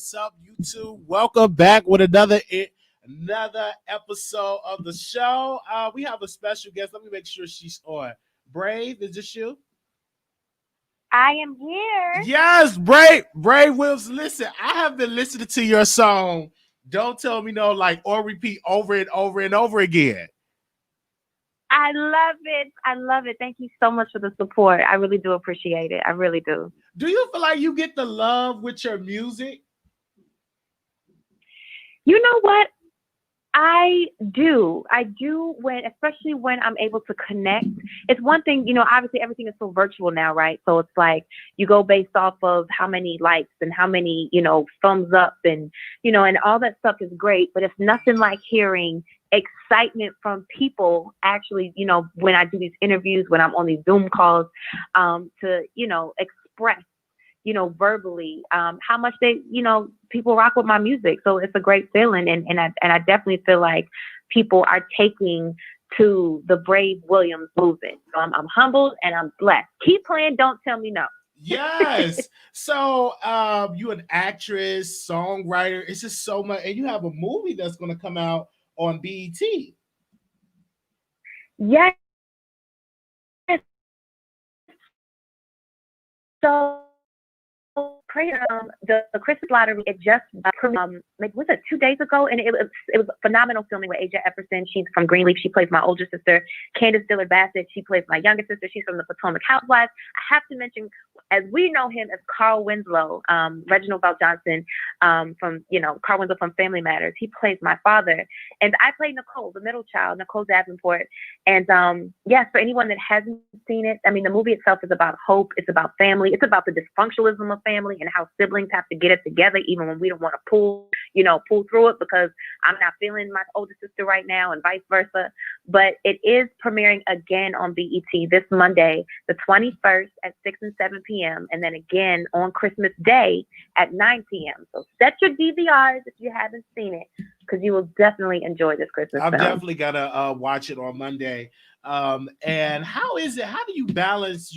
What's up, YouTube? Welcome back with another episode of the show. We have a special guest. Let me make sure she's on. Brave, is this you? I am here. Yes, Brave Wills. Listen, I have been listening to your song. Don't tell me no, like or repeat over and over and over again. I love it. I love it. Thank you so much for the support. I really do appreciate it. I really do. Do you feel like you get the love with your music? You know what? I do. Especially when I'm able to connect. It's one thing, obviously everything is so virtual now, right? So it's like you go based off of how many likes and how many, thumbs up and all that stuff is great. But it's nothing like hearing excitement from people actually, when I do these interviews, when I'm on these Zoom calls, to, express verbally, how much people rock with my music. So it's a great feeling. And I definitely feel like people are taking to the Brave Williams movement. So I'm humbled and I'm blessed. Keep playing. Don't tell me no. Yes. So you an actress, songwriter. It's just so much. And you have a movie that's going to come out on BET. Yes. So the Christmas lottery, it just was it 2 days ago, and it was phenomenal filming with Aja Epperson. She's from Greenleaf. She plays my older sister. Candace Dillard Bassett, she plays my younger sister. She's from the Potomac Housewives. I have to mention, as we know him as Carl Winslow, Reginald Val Johnson, from Carl Winslow from Family Matters. He plays my father, and I played Nicole, the middle child, Nicole Davenport. And yes, for anyone that hasn't seen it, I mean, the movie itself is about hope. It's about family. It's about the dysfunctionalism of family and how siblings have to get it together, even when we don't want to pull through it because I'm not feeling my older sister right now, and vice versa. But it is premiering again on BET this Monday, the 21st at 6 and 7 p.m. and then again on Christmas Day at 9 p.m. So set your DVRs if you haven't seen it, because you will definitely enjoy this Christmas I'm film. definitely gonna watch it on Monday. And how is it? How do you balance?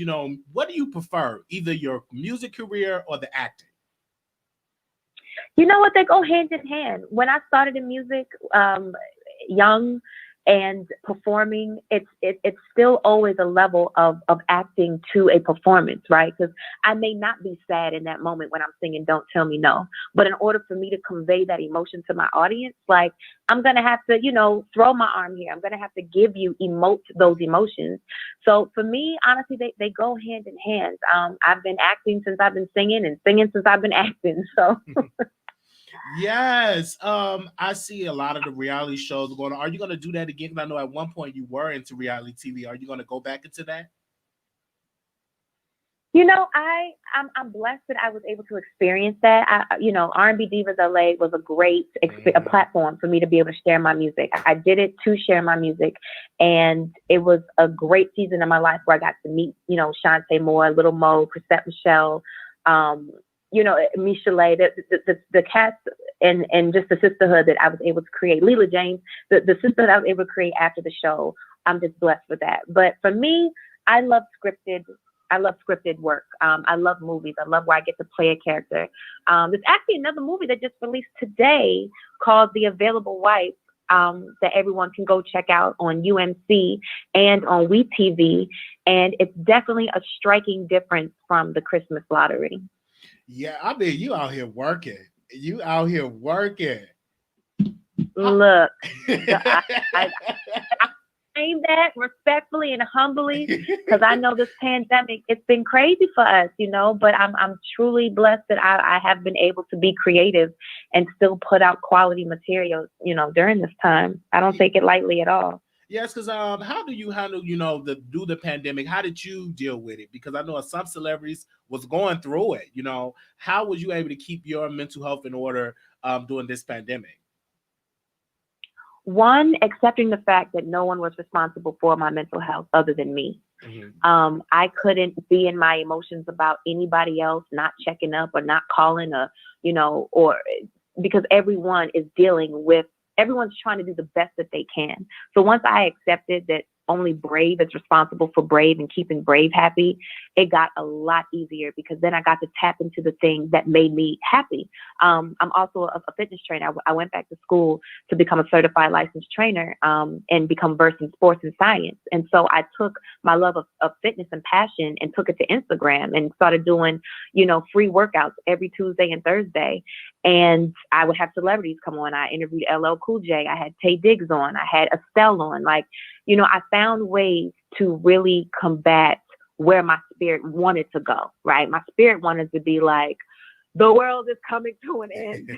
What do you prefer? Either your music career or the acting? You know what? They go hand in hand. When I started in music, young and performing, it's still always a level of acting to a performance, right? Because I may not be sad in that moment when I'm singing Don't Tell Me No, but in order for me to convey that emotion to my audience, like I'm gonna have to, throw my arm here. I'm gonna have to emote those emotions. So for me, honestly, they go hand in hand. I've been acting since I've been singing, and singing since I've been acting. So. Yes. I see a lot of the reality shows going on. Are you going to do that again? Because I know at one point you were into reality TV. Are you going to go back into that? I'm blessed that I was able to experience that. R&B Divas LA was a great a platform for me to be able to share my music. I did it to share my music, and it was a great season of my life where I got to meet, Shantae Moore, Little Mo, Chrisette Michelle, Misha Lay, the cast and just the sisterhood that I was able to create. Leela James, the sisterhood I was able to create after the show. I'm just blessed with that. But for me, I love scripted work. I love movies. I love where I get to play a character. There's actually another movie that just released today called The Available Wife, that everyone can go check out on UMC and on WeTV. And it's definitely a striking difference from the Christmas lottery. Yeah, I mean, you out here working. Look, I say that respectfully and humbly, because I know this pandemic, it's been crazy for us, but I'm truly blessed that I have been able to be creative and still put out quality materials, during this time. I don't take it lightly at all. Yes, because how do you handle, the pandemic? How did you deal with it? Because I know some celebrities was going through it. How was you able to keep your mental health in order during this pandemic? One, accepting the fact that no one was responsible for my mental health other than me. Mm-hmm. I couldn't be in my emotions about anybody else not checking up or not calling or because everyone's trying to do the best that they can. So once I accepted that only Brave is responsible for Brave and keeping Brave happy, it got a lot easier because then I got to tap into the things that made me happy. I'm also a fitness trainer. I went back to school to become a certified licensed trainer, and become versed in sports and science. And so I took my love of fitness and passion and took it to Instagram and started doing, free workouts every Tuesday and Thursday. And I would have celebrities come on. I interviewed LL Cool J. I had Tay Diggs on. I had Estelle on. I found ways to really combat where my spirit wanted to go, right? My spirit wanted to be like, the world is coming to an end,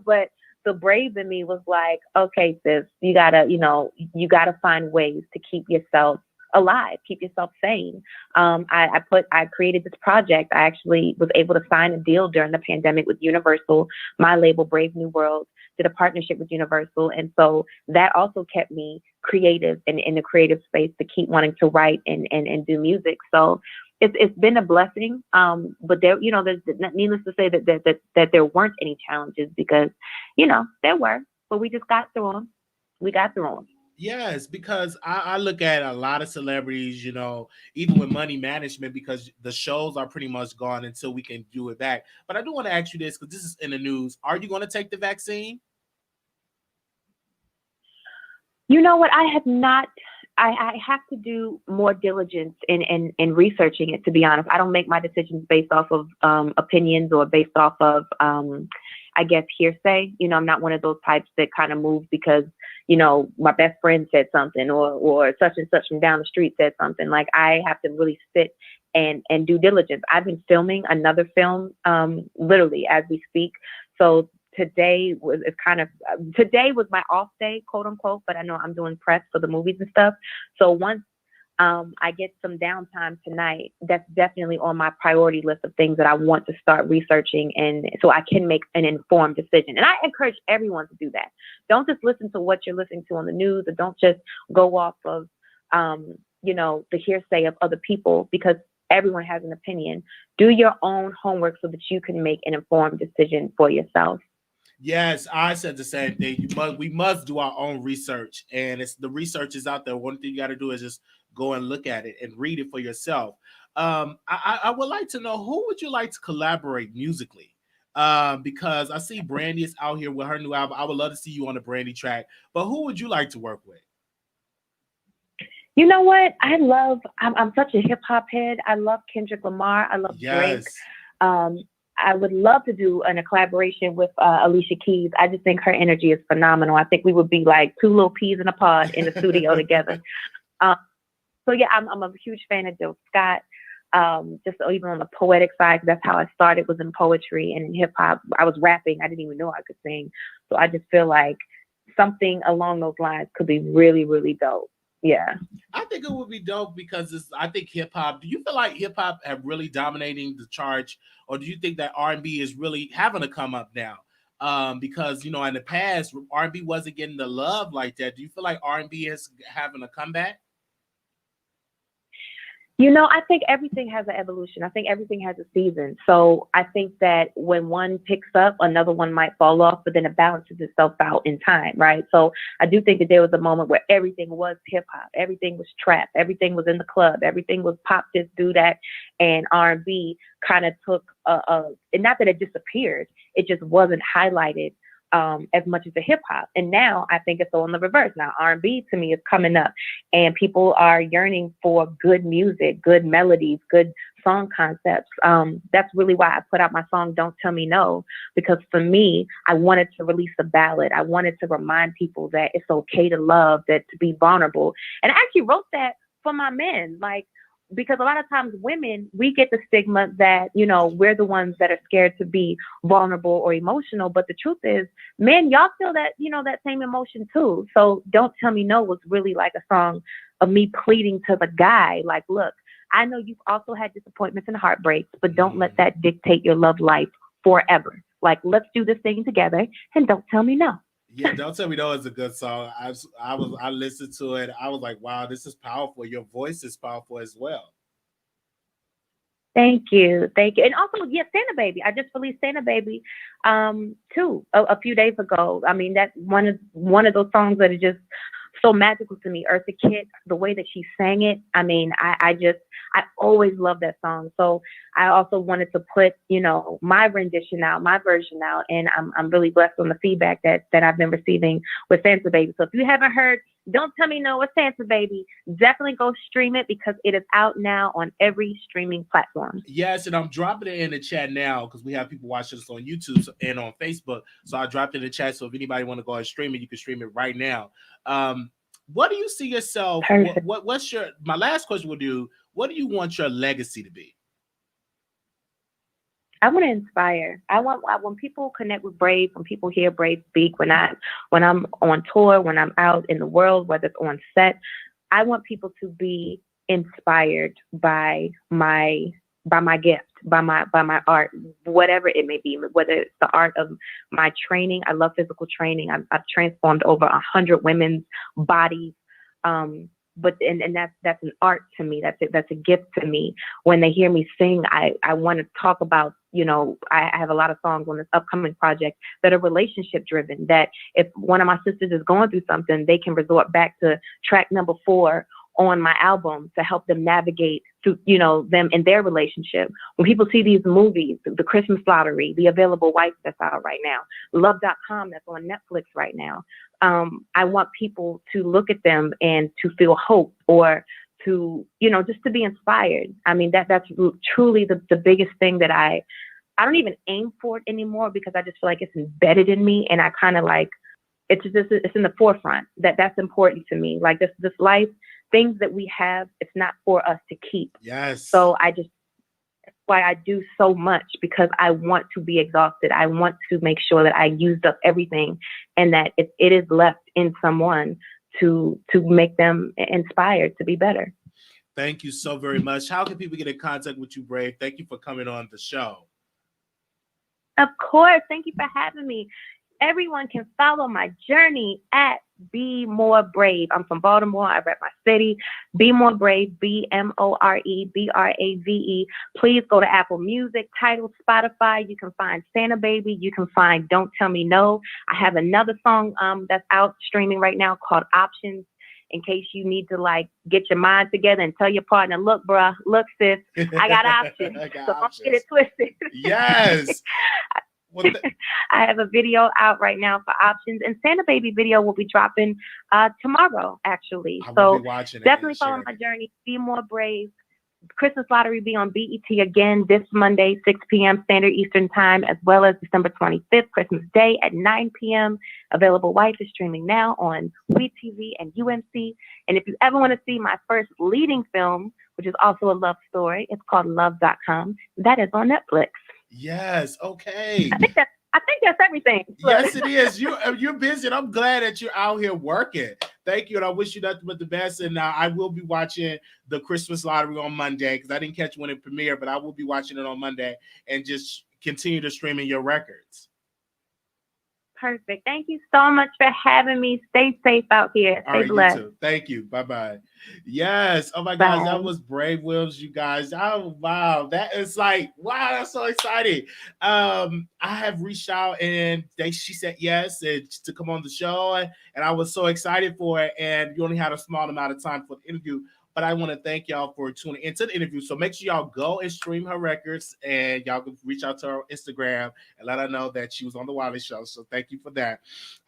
but the brave in me was like, okay, sis, you gotta find ways to keep yourself alive, keep yourself sane. I created this project. I actually was able to sign a deal during the pandemic with Universal. My label, Brave New World, did a partnership with Universal. And so that also kept me creative and in the creative space to keep wanting to write and do music. So it's been a blessing. But there's needless to say that there weren't any challenges because, there were, but we just got through them. We got through them. Yes, because I look at a lot of celebrities, even with money management, because the shows are pretty much gone until we can do it back. But I do want to ask you this because this is in the news. Are you going to take the vaccine? You know what? I have not. I have to do more diligence in researching it, to be honest. I don't make my decisions based off of opinions or based off of, I guess, hearsay. I'm not one of those types that kind of move because, my best friend said something or such and such from down the street said something. Like, I have to really sit and do diligence. I've been filming another film literally as we speak. So today was my off day, quote unquote, but I know I'm doing press for the movies and stuff. So once I get some downtime tonight, that's definitely on my priority list of things that I want to start researching, and so I can make an informed decision. And I encourage everyone to do that. Don't just listen to what you're listening to on the news, or don't just go off of the hearsay of other people, because everyone has an opinion. Do your own homework so that you can make an informed decision for yourself. Yes, I said the same thing. We must do our own research, and it's the research is out there. One thing you got to do is just go and look at it and read it for yourself. I would like to know, who would you like to collaborate musically? Because I see Brandy is out here with her new album. I would love to see you on the Brandy track. But who would you like to work with? You know what? I'm such a hip hop head. I love Kendrick Lamar. I love Drake. Yes. I would love to do a collaboration with Alicia Keys. I just think her energy is phenomenal. I think we would be like two little peas in a pod in the studio together. So yeah, I'm a huge fan of Jill Scott. Just even on the poetic side, 'cause that's how I started, was in poetry and in hip hop. I was rapping. I didn't even know I could sing. So I just feel like something along those lines could be really, really dope. Yeah. I think it would be dope because I think hip hop. Do you feel like hip hop have really dominating the charge, or do you think that R&B is really having to come up now? Because in the past R&B wasn't getting the love like that. Do you feel like R&B is having a comeback? I think everything has an evolution. I think everything has a season. So I think that when one picks up, another one might fall off, but then it balances itself out in time, right? So I do think that there was a moment where everything was hip hop, everything was trap, everything was in the club, everything was pop this, do that, and R&B kind of took and not that it disappeared, it just wasn't highlighted as much as the hip hop. And now I think it's on the reverse. Now R&B to me is coming up, and people are yearning for good music, good melodies, good song concepts. That's really why I put out my song "Don't Tell Me No," because for me, I wanted to release a ballad. I wanted to remind people that it's okay to love, that to be vulnerable. And I actually wrote that for my men, because a lot of times women, we get the stigma that, we're the ones that are scared to be vulnerable or emotional. But the truth is, men, y'all feel that, that same emotion too. So Don't Tell Me No was really like a song of me pleading to the guy, like, look, I know you've also had disappointments and heartbreaks, but don't let that dictate your love life forever. Like, let's do this thing together and don't tell me no. Yeah, Don't Tell Me No is a good song. I listened to it. I was like, wow, this is powerful. Your voice is powerful as well. Thank you. Thank you. And also, yeah, Santa Baby. I just released Santa Baby too a few days ago. I mean, that's one of those songs that are just so magical to me. Eartha Kitt, the way that she sang it. I mean, I always loved that song. So I also wanted to put, my rendition out, my version out, and I'm really blessed on the feedback that I've been receiving with Santa Baby. So if you haven't heard Don't Tell Me No with Santa Baby, definitely go stream it because it is out now on every streaming platform. Yes, and I'm dropping it in the chat now because we have people watching us on YouTube and on Facebook. So I dropped it in the chat. So if anybody want to go and stream it, you can stream it right now. What do you see yourself? What's your? My last question would do. What do you want your legacy to be? I want to inspire. I want when people connect with Brave, when people hear Brave speak, when I'm on tour, when I'm out in the world, whether it's on set, I want people to be inspired by my gift, by my art, whatever it may be, whether it's the art of my training. I love physical training. I've transformed over 100 women's bodies. But that's an art to me. That's a gift to me. When they hear me sing, I want to talk about, I have a lot of songs on this upcoming project that are relationship driven, that if one of my sisters is going through something, they can resort back to track number 4 on my album to help them navigate through, them in their relationship. When people see these movies, The Christmas Lottery, The Available Wife that's out right now, Love.com that's on Netflix right now, I want people to look at them and to feel hope or to, just to be inspired. I mean, that's truly the biggest thing that I don't even aim for it anymore because I just feel like it's embedded in me, and I kind of like, it's in the forefront that's important to me. Like this life, things that we have, it's not for us to keep. Yes. So that's why I do so much, because I want to be exhausted. I want to make sure that I used up everything and that it is left in someone to make them inspired to be better. Thank you so very much. How can people get in contact with you, Brave? Thank you for coming on the show. Of course. Thank you for having me. Everyone can follow my journey at Be More Brave. I'm from Baltimore. I rep my city. Be More Brave, BMORE, BRAVE. Please go to Apple Music, Tidal, Spotify. You can find Santa Baby. You can find Don't Tell Me No. I have another song that's out streaming right now called Options, in case you need to get your mind together and tell your partner, look, bruh, look, sis, I got options. Don't get it twisted. Yes. I have a video out right now for Options, and Santa Baby video will be dropping tomorrow, actually. So definitely follow my journey. Be More Brave. Christmas Lottery be on BET again this Monday, 6 p.m. Standard Eastern Time, as well as December 25th, Christmas Day at 9 p.m. Available Wife is streaming now on WeTV and UMC. And if you ever want to see my first leading film, which is also a love story, it's called Love.com. That is on Netflix. Yes. Okay. I think that's everything. Yes, it is. You're busy, and I'm glad that you're out here working. Thank you, and I wish you nothing but the best. And I will be watching the Christmas Lottery on Monday because I didn't catch when it premiered, but I will be watching it on Monday and just continue to streaming your records. Perfect. Thank you so much for having me. Stay safe out here. Stay blessed. You too. Thank you. Bye-bye. Yes. Oh my gosh, that was Brave Williams, you guys. Oh wow. That is wow, that's so exciting. I have reached out and she said yes to come on the show, and I was so excited for it. And you only had a small amount of time for the interview. But I want to thank y'all for tuning into the interview. So make sure y'all go and stream her records, and y'all can reach out to her Instagram and let her know that she was on the Wiley Show. So thank you for that.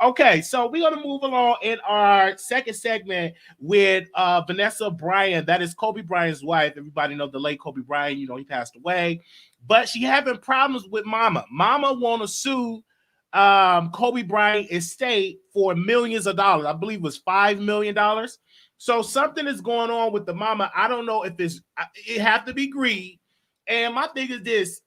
Okay, so we're going to move along in our second segment with Vanessa Bryant. That is Kobe Bryant's wife. Everybody know the late Kobe Bryant. He passed away. But she having problems with Mama. Mama want to sue Kobe Bryant estate for millions of dollars. I believe it was $5 million. So something is going on with the mama. I don't know if it have to be greed. And my thing is this: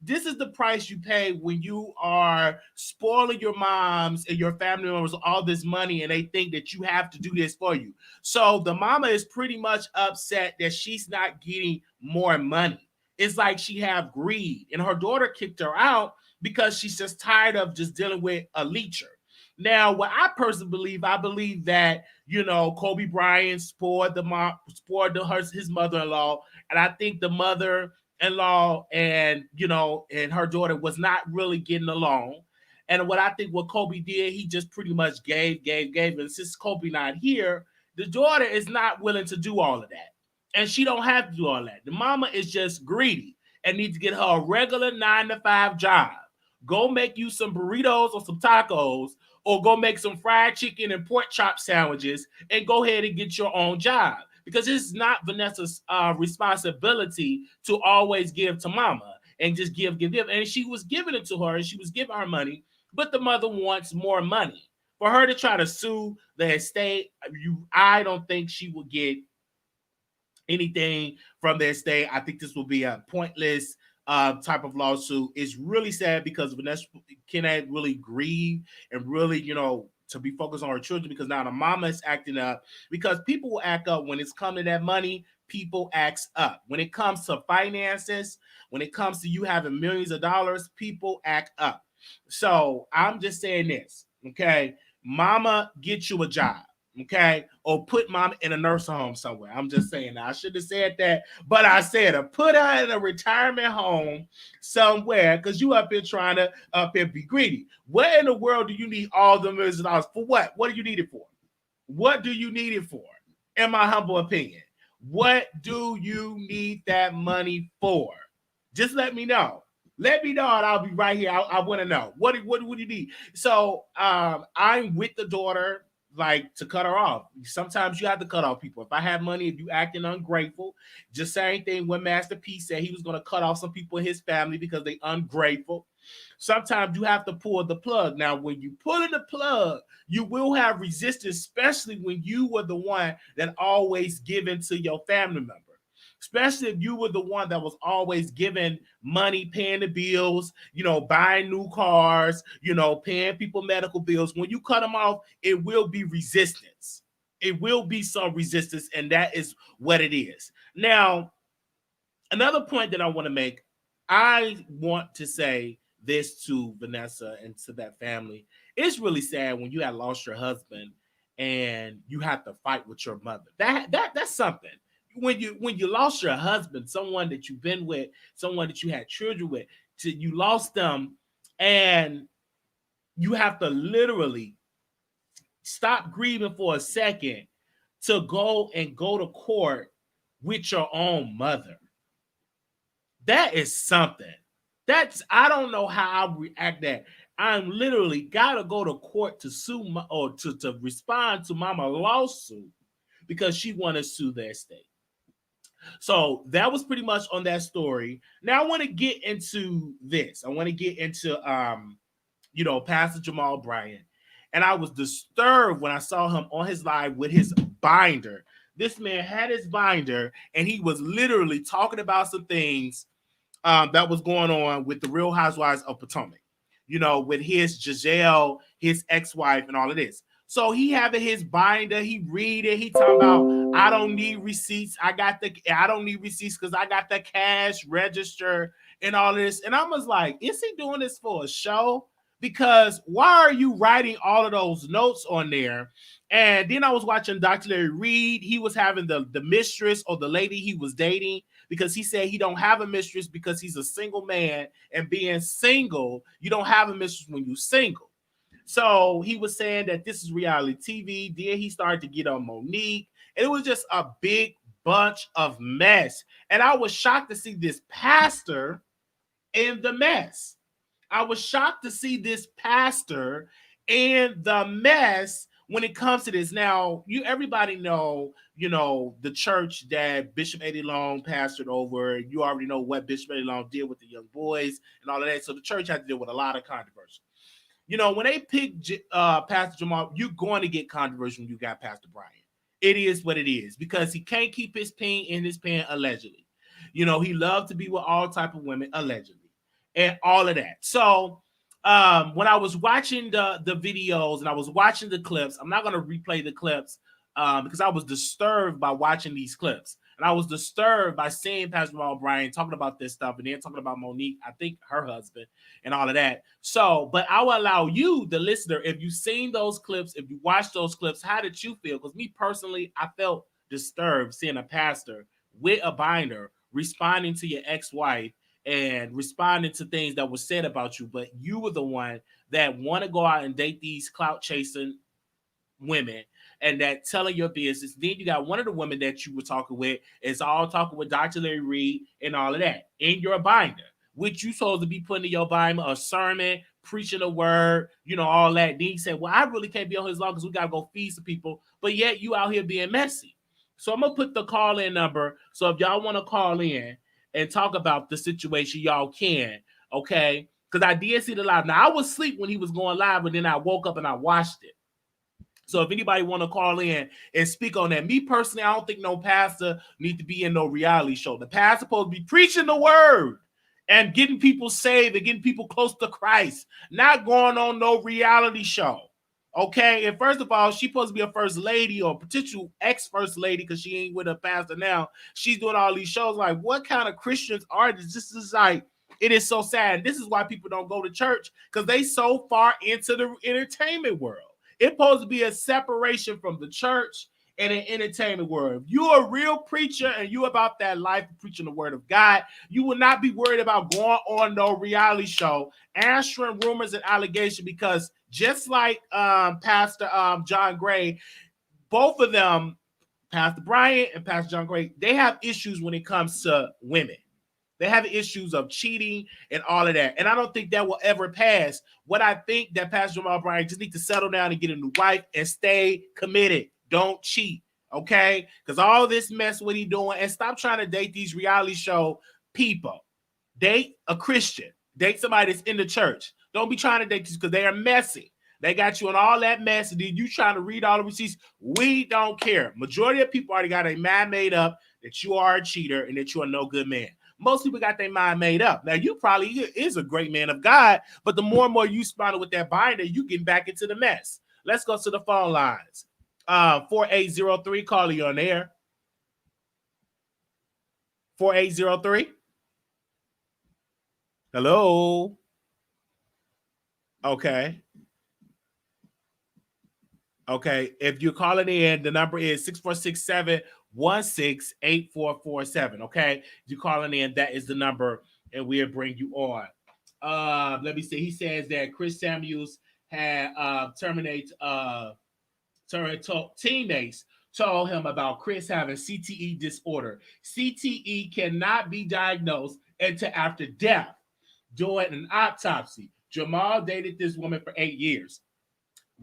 this is the price you pay when you are spoiling your moms and your family members all this money, and they think that you have to do this for you. So the mama is pretty much upset that she's not getting more money. It's like she have greed, and her daughter kicked her out because she's just tired of just dealing with a leecher. Now, what I personally believe, I believe that, Kobe Bryant spoiled his mother-in-law. And I think the mother-in-law and her daughter was not really getting along. And what I think what Kobe did, he just pretty much gave. And since Kobe not here, the daughter is not willing to do all of that. And she don't have to do all that. The mama is just greedy and needs to get her a regular 9 to 5 job. Go make you some burritos or some tacos, or go make some fried chicken and pork chop sandwiches and go ahead and get your own job. Because it's not Vanessa's responsibility to always give to mama and just give. And she was giving it to her and she was giving her money, but the mother wants more money. For her to try to sue the estate, I don't think she will get anything from the estate. I think this will be a pointless type of lawsuit. It's really sad because Vanessa cannot really grieve and really, to be focused on her children, because now the mama is acting up, because people will act up when it's coming to that money. People act up when it comes to finances. When it comes to you having millions of dollars, people act up. So I'm just saying this, okay? Mama, get you a job, okay? Or put mama in a nursing home somewhere. I'm just saying that. I should have said that, but I said it. Put her in a retirement home somewhere, because you up here trying to be greedy. What in the world do you need all the millions of dollars for? What? What do you need it for? What do you need it for? In my humble opinion, what do you need that money for? Just let me know. Let me know, and I'll be right here. I want to know. What do you need? So I'm with the daughter, like, to cut her off. Sometimes you have to cut off people. If I have money, if you acting ungrateful, just same thing when Master P said he was going to cut off some people in his family because they ungrateful. Sometimes you have to pull the plug. Now, when you pull in the plug, you will have resistance, especially when you were the one that always given to your family member. Especially if you were the one that was always giving money, paying the bills, buying new cars, paying people medical bills. When you cut them off, it will be resistance. It will be some resistance, and that is what it is. Now, another point that I want to make, I want to say this to Vanessa and to that family. It's really sad when you had lost your husband and you have to fight with your mother. That's something. When you lost your husband, someone that you've been with, someone that you had children with, you lost them, and you have to literally stop grieving for a second to go to court with your own mother. That is something. I don't know how I react that. I'm literally gotta go to court to sue or to respond to mama lawsuit because she want to sue the estate. So that was pretty much on that story. Now I want to get into this. I want to get into Pastor Jamal Bryant. And I was disturbed when I saw him on his live with his binder. This man had his binder and he was literally talking about some things that was going on with the Real Housewives of Potomac, with his Giselle, his ex-wife, and all of this. So he having his binder, he read it, he talking about, I don't need receipts. I don't need receipts because I got the cash register and all this. And I was like, is he doing this for a show? Because why are you writing all of those notes on there? And then I was watching Dr. Larry Reed. He was having the mistress or the lady he was dating, because he said he don't have a mistress because he's a single man, and being single, you don't have a mistress when you're single. So he was saying that this is reality TV. Then he started to get on Monique. And it was just a big bunch of mess. And I was shocked to see this pastor in the mess. I was shocked to see this pastor in the mess when it comes to this. Now, everybody know, the church that Bishop Eddie Long pastored over. You already know what Bishop Eddie Long did with the young boys and all of that. So the church had to deal with a lot of controversy. When they pick Pastor Jamal, you're going to get controversy when you got Pastor Bryant. It is what it is, because he can't keep his pain in his pants, allegedly. He loved to be with all type of women, allegedly, and all of that. So when I was watching the videos and I was watching the clips, I'm not going to replay the clips because I was disturbed by watching these clips. And I was disturbed by seeing Pastor Jamal Bryant talking about this stuff and then talking about Monique, I think her husband, and all of that. So, but I will allow you, the listener, if you've seen those clips, if you watched those clips, how did you feel? Because me personally, I felt disturbed seeing a pastor with a binder responding to your ex-wife and responding to things that were said about you, but you were the one that want to go out and date these clout chasing women and that telling your business. Then you got one of the women that you were talking with is all talking with Dr. Larry Reed and all of that in your binder, which you supposed to be putting in your binder, a sermon, preaching a word, all that. Then he said, well, I really can't be on his long because we got to go feed some people. But yet you out here being messy. So I'm going to put the call-in number. So if y'all want to call in and talk about the situation, y'all can, okay? Because I did see the live. Now, I was asleep when he was going live, but then I woke up and I watched it. So if anybody want to call in and speak on that, me personally, I don't think no pastor need to be in no reality show. The pastor supposed to be preaching the word and getting people saved and getting people close to Christ, not going on no reality show. Okay, and first of all, she's supposed to be a first lady or potential ex-first lady because she ain't with a pastor now. She's doing all these shows. Like, what kind of Christians are these? This is like, it is so sad. This is why people don't go to church, because they so far into the entertainment world. It's supposed to be a separation from the church and an entertainment world. If you're a real preacher and you about that life of preaching the word of God, you will not be worried about going on no reality show, answering rumors and allegations, because just like Pastor John Gray, both of them, Pastor Bryant and Pastor John Gray, they have issues when it comes to women. They have issues of cheating and all of that. And I don't think that will ever pass. What I think that Pastor Jamal Bryant just needs to settle down and get a new wife and stay committed. Don't cheat, okay? Because all this mess what he doing, and stop trying to date these reality show people. Date a Christian. Date somebody that's in the church. Don't be trying to date these because they are messy. They got you in all that mess, and then you trying to read all the receipts. We don't care. Majority of people already got a mind made up that you are a cheater and that you are no good man. Most people got their mind made up. Now, you probably is a great man of God, but the more and more you spot with that binder, you getting back into the mess. Let's go to the phone lines. 4803, call you on air. 4803. Hello. Okay. Okay. If you're calling in, the number is 6467-168447. Okay. If you're calling in, that is the number, and we'll bring you on. Let me see. He says that Chris Samuels had teammates told him about Chris having CTE disorder. CTE cannot be diagnosed until after death during an autopsy. Jamal dated this woman for 8 years.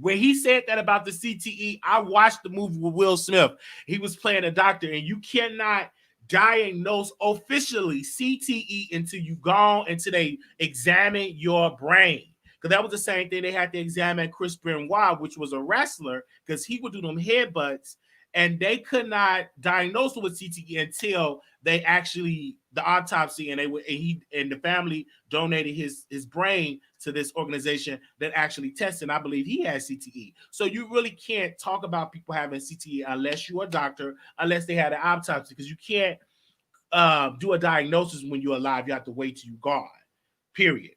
When he said that about the CTE, I watched the movie with Will Smith. He was playing a doctor, and you cannot diagnose officially CTE until you gone, until they examine your brain. Because that was the same thing they had to examine Chris Benoit, which was a wrestler, because he would do them headbutts, and they could not diagnose him with CTE until they actually the autopsy, and he and the family donated his brain to this organization that actually tested. And I believe he has CTE. So you really can't talk about people having CTE unless you're a doctor, unless they had an autopsy, because you can't do a diagnosis when you're alive. You have to wait till you're gone. Period.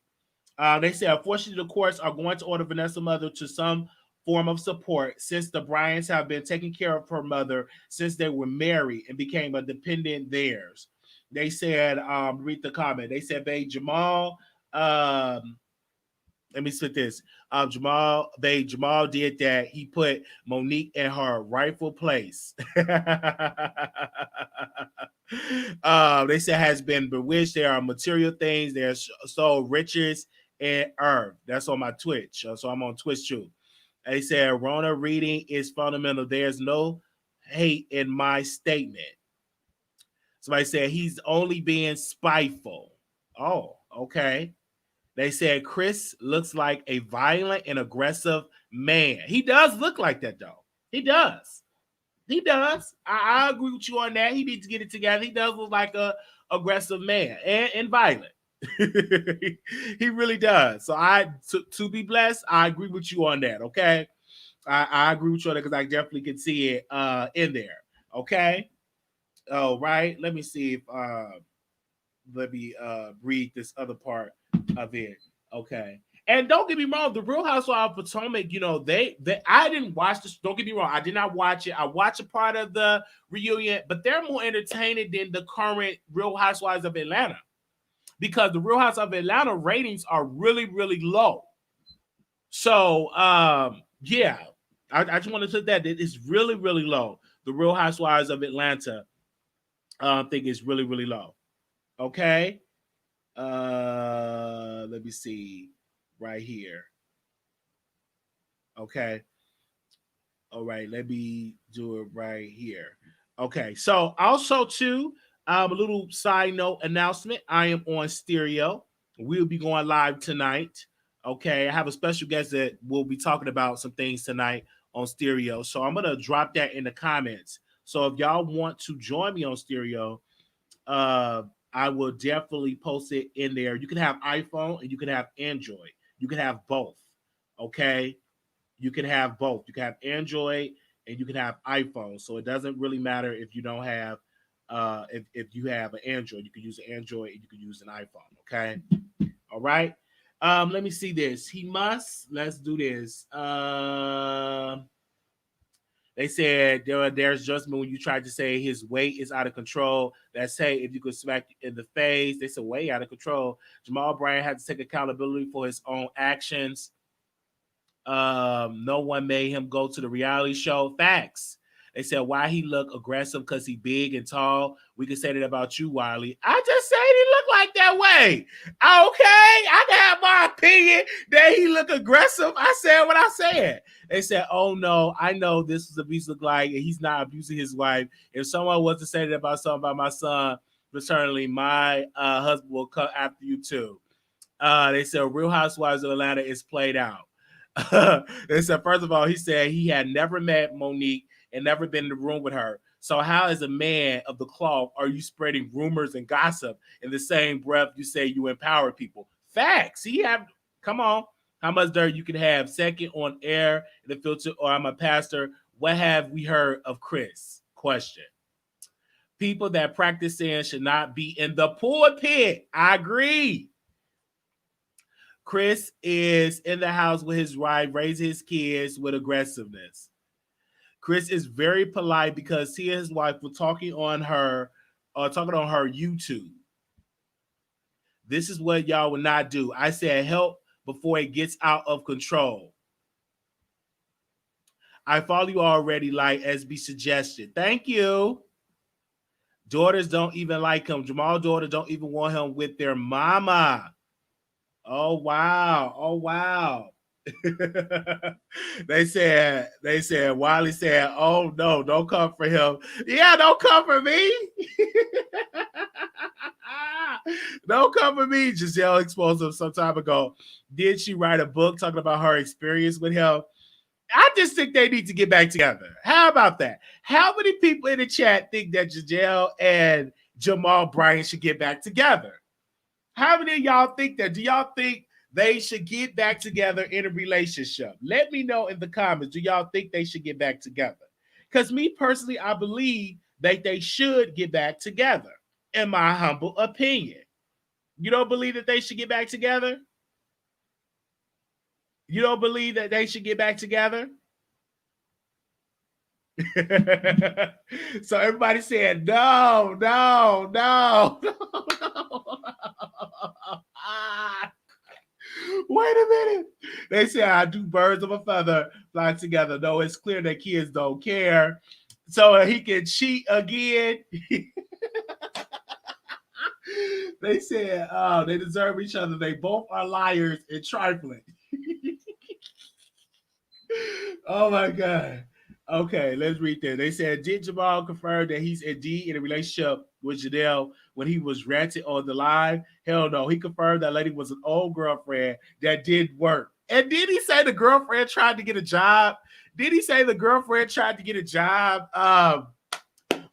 They say, unfortunately, the courts are going to order Vanessa's mother to some form of support, since the Bryants have been taking care of her mother since they were married and became a dependent theirs. They said, read the comment. They said, Jamal, let me spit this. Jamal did that. He put Monique in her rightful place. They said has been bewitched. There are material things. There's so riches and earth. That's on my Twitch. So I'm on Twitch too. They said Rona reading is fundamental. There's no hate in my statement. Somebody said he's only being spiteful. Oh, okay. They said Chris looks like a violent and aggressive man. He does look like that, though. He does. He does. I agree with you on that. He needs to get it together. He does look like a aggressive man and violent. He really does. So to be blessed, I agree with you on that. Okay. I agree with you on that, because I definitely can see it in there. Okay. Oh, right. Let me see if let me read this other part of it. Okay. And don't get me wrong, the Real Housewives of Potomac, I didn't watch this. Don't get me wrong, I did not watch it. I watched a part of the reunion, but they're more entertaining than the current Real Housewives of Atlanta. because the Real House of Atlanta ratings are really, really low. So, yeah, I just want to say that it's really, really low. The Real Housewives of Atlanta, thing is really, really low. Okay. Let me see right here. Okay. All right. Let me do it right here. Okay. So also too, a little side note announcement. I am on stereo. We'll be going live tonight. Okay. I have a special guest that will be talking about some things tonight on stereo. So I'm gonna drop that in the comments. So if y'all want to join me on stereo, uh, I will definitely post it in there. You can have iPhone and you can have Android. You can have both. Okay. You can have both. You can have Android and you can have iPhone. So it doesn't really matter if you don't have if you have an Android, you can use an Android and you can use an iPhone. Okay. All right. Let me see this. He must. Let's do this. They said there's judgment when you tried to say his weight is out of control. Let's say if you could smack in the face, they said way out of control. Jamal Bryant had to take accountability for his own actions. No one made him go to the reality show. Facts. They said why he look aggressive because he big and tall. We could say that about you, Wiley. I just said he look like that way. Okay, I can have my opinion that he look aggressive. I said what I said. They said, oh no, I know this is abuse look like, and he's not abusing his wife. If someone was to say that about something about my son, paternally, my husband will come after you too. They said Real Housewives of Atlanta is played out. They said, first of all, he said he had never met Monique and never been in the room with her. So how, as a man of the cloth, are you spreading rumors and gossip in the same breath you say you empower people? Facts. He have, come on. How much dirt you can have? Second, on air, in the filter, or I'm a pastor. What have we heard of Chris? Question. People that practice sin should not be in the pulpit. I agree. Chris is in the house with his wife, raising his kids with aggressiveness. Chris is very polite because he and his wife were talking on her YouTube. This is what y'all would not do. I said help before it gets out of control. I follow you already, like SB suggested. Thank you. Daughters don't even like him. Jamal's daughter don't even want him with their mama. Oh wow. Oh wow. they said Wiley said, oh no, don't come for him. Yeah, don't come for me. Don't come for me. Giselle exposed him some time ago. Did she write a book talking about her experience with him? I just think they need to get back together. How about that? How many people in the chat think that Giselle and Jamal Bryant should get back together? How many of y'all think that? Do y'all think they should get back together in a relationship? Let me know in the comments. Do y'all think they should get back together? Because me personally, I believe that they should get back together, in my humble opinion. You don't believe that they should get back together? You don't believe that they should get back together? So everybody said, no, no, no, no. Wait a minute. They say I do birds of a feather fly together. No, it's clear that kids don't care. So he can cheat again. They said they deserve each other. They both are liars and trifling. Oh my God. Okay, let's read that. They said, did Jamal confirm that he's indeed in a relationship with Janelle when he was ranting on the live? Hell no. He confirmed that lady was an old girlfriend that did work. And did he say the girlfriend tried to get a job? Did he say the girlfriend tried to get a job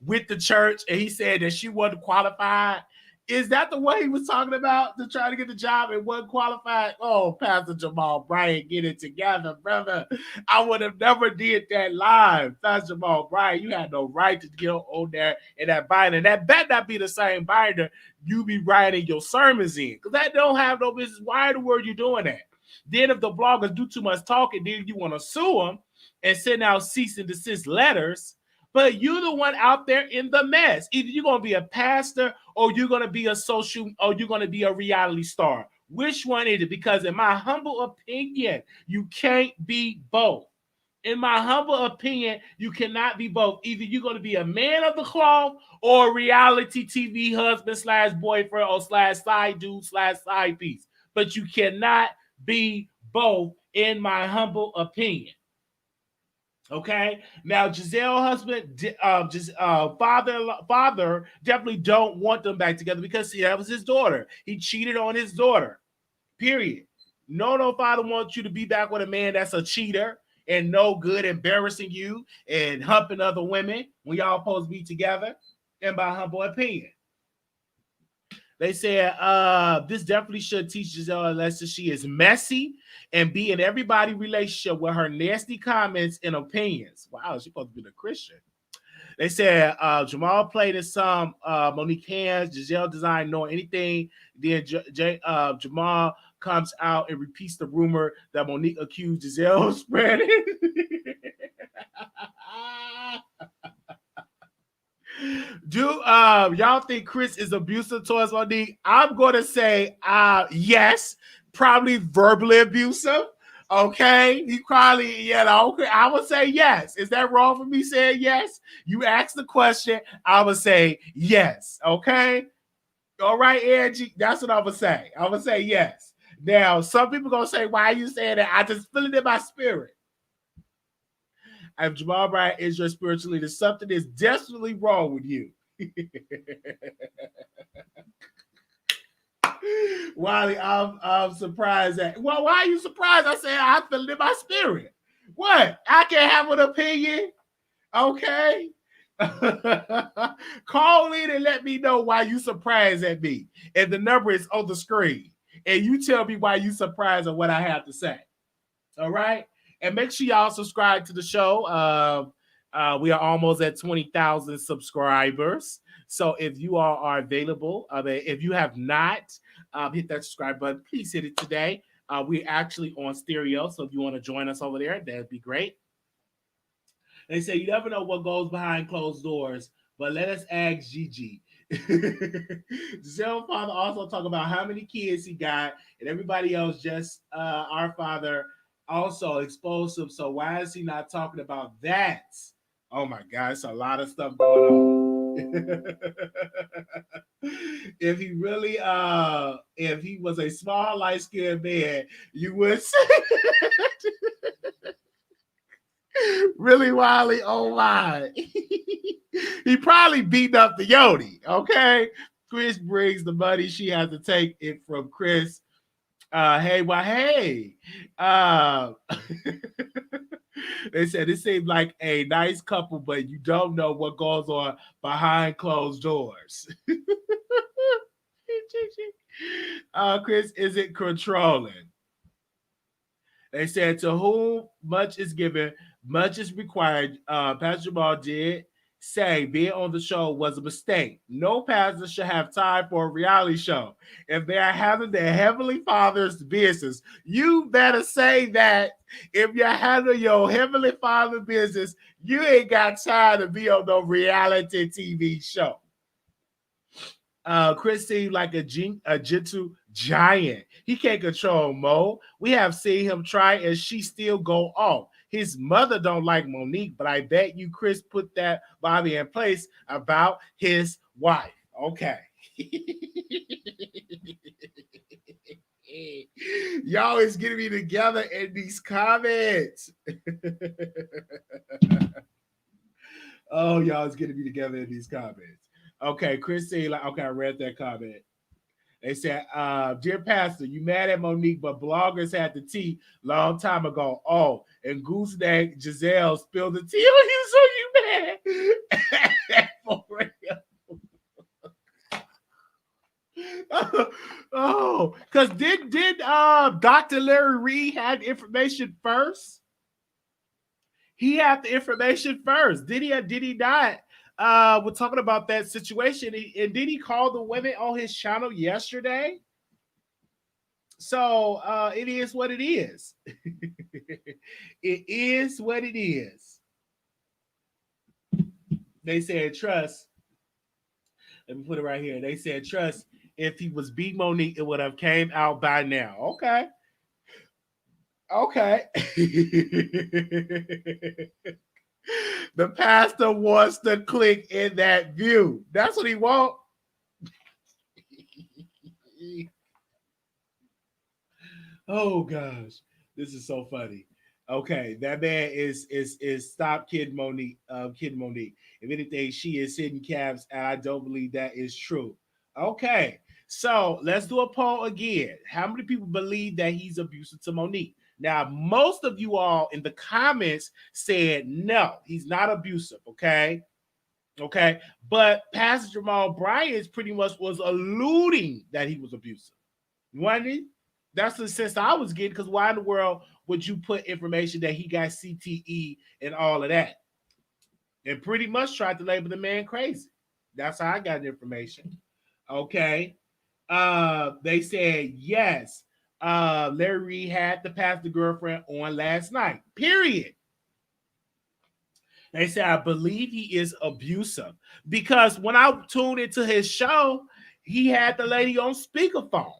with the church and he said that she wasn't qualified? Is that the way he was talking about, to try to get the job and wasn't qualified? Oh, Pastor Jamal Bryant, get it together, brother. I would have never did that live. Pastor Jamal Bryant, you had no right to get on there in that binder. And that better not be the same binder you be writing your sermons in, because that don't have no business. Why in the world you doing that? Then if the bloggers do too much talking, then you want to sue them and send out cease and desist letters. But you're the one out there in the mess. Either you're gonna be a pastor or you're gonna be a social or you're gonna be a reality star. Which one is it? Because in my humble opinion, you can't be both. In my humble opinion, you cannot be both. Either you're going to be a man of the cloth or a reality TV husband slash boyfriend or slash side dude slash side piece. But you cannot be both, in my humble opinion. Okay. Now, Giselle husband, father definitely don't want them back together because that was his daughter. He cheated on his daughter. Period. No father wants you to be back with a man that's a cheater and no good, embarrassing you and humping other women when y'all supposed to be together. In my humble opinion. They said this definitely should teach Giselle a lesson. She is messy and be in everybody's relationship with her nasty comments and opinions. Wow, she's supposed to be a Christian. They said Jamal played in some Monique hands. Giselle designed knowing anything. Then Jamal comes out and repeats the rumor that Monique accused Giselle of spreading. Do y'all think Chris is abusive towards Monique? I'm going to say yes, probably verbally abusive. Okay, he probably, I would say yes. Is that wrong for me saying yes? You asked the question, I would say yes. Okay, all right, Angie, that's what I would say. I would say yes. Now, some people gonna say, "Why are you saying that?" I just feel it in my spirit. If Jamal Bryant is your spiritual leader, something is desperately wrong with you. Wiley, I'm surprised that. Well, why are you surprised? I said I feel it in my spirit. What? I can have an opinion. Okay. Call in and let me know why you surprised at me. And the number is on the screen. And you tell me why you surprised at what I have to say. All right. And make sure y'all subscribe to the show. We are almost at 20,000 subscribers. So if you all are available, if you have not hit that subscribe button, please hit it today. We're actually on stereo. So if you want to join us over there, that'd be great. They say you never know what goes behind closed doors, but let us ask Gigi. Giselle father also talk about how many kids he got, and everybody else just our father also exposed him. So why is he not talking about that? Oh my God, it's a lot of stuff going on. If he really if he was a small light-skinned man, you would say really, Wiley? Oh my. He probably beat up the Yodi. Okay. Chris brings the money. She has to take it from Chris. Hey. They said it seemed like a nice couple, but you don't know what goes on behind closed doors. Chris isn't controlling. They said, to whom much is given, much is required. Pastor Jamal did say being on the show was a mistake. No pastor should have time for a reality show. If they are having their Heavenly Father's business, you better say that. If you're handling your Heavenly Father business, you ain't got time to be on no reality TV show. Chris seemed like a gentle giant. He can't control Mo. We have seen him try and she still go off. His mother don't like Monique, but I bet you Chris put that Bobby in place about his wife. Okay. Y'all is getting me together in these comments. Oh, y'all is getting me together in these comments. Okay, Chris said, like, okay, I read that comment. They said, dear pastor, you mad at Monique, but bloggers had the tea long time ago. Oh, and Gooseneck Giselle spilled the tea on you, so you mad. For real. Oh, because did Dr. Larry Reed have information first? He had the information first. Did he not? We're talking about that situation. And did he call the women on his channel yesterday? So it is what it is. It is what it is. They said trust. Let me put it right here. They said trust. If he was B Monique, it would have came out by now. Okay. Okay. The pastor wants to click in that view. That's what he wants. Oh gosh, this is so funny. Okay, that man is stop kid Monique. Kid Monique. If anything, she is sitting cabs, and I don't believe that is true. Okay, so let's do a poll again. How many people believe that he's abusive to Monique? Now, most of you all in the comments said no, he's not abusive. Okay, but Pastor Jamal Bryant pretty much was alluding that he was abusive. Wasn't he? That's the sense I was getting, because why in the world would you put information that he got CTE and all of that? And pretty much tried to label the man crazy. That's how I got the information. Okay. They said yes. Larry Reed had to pass the girlfriend on last night. Period. They said I believe he is abusive, because when I tuned into his show, he had the lady on speakerphone.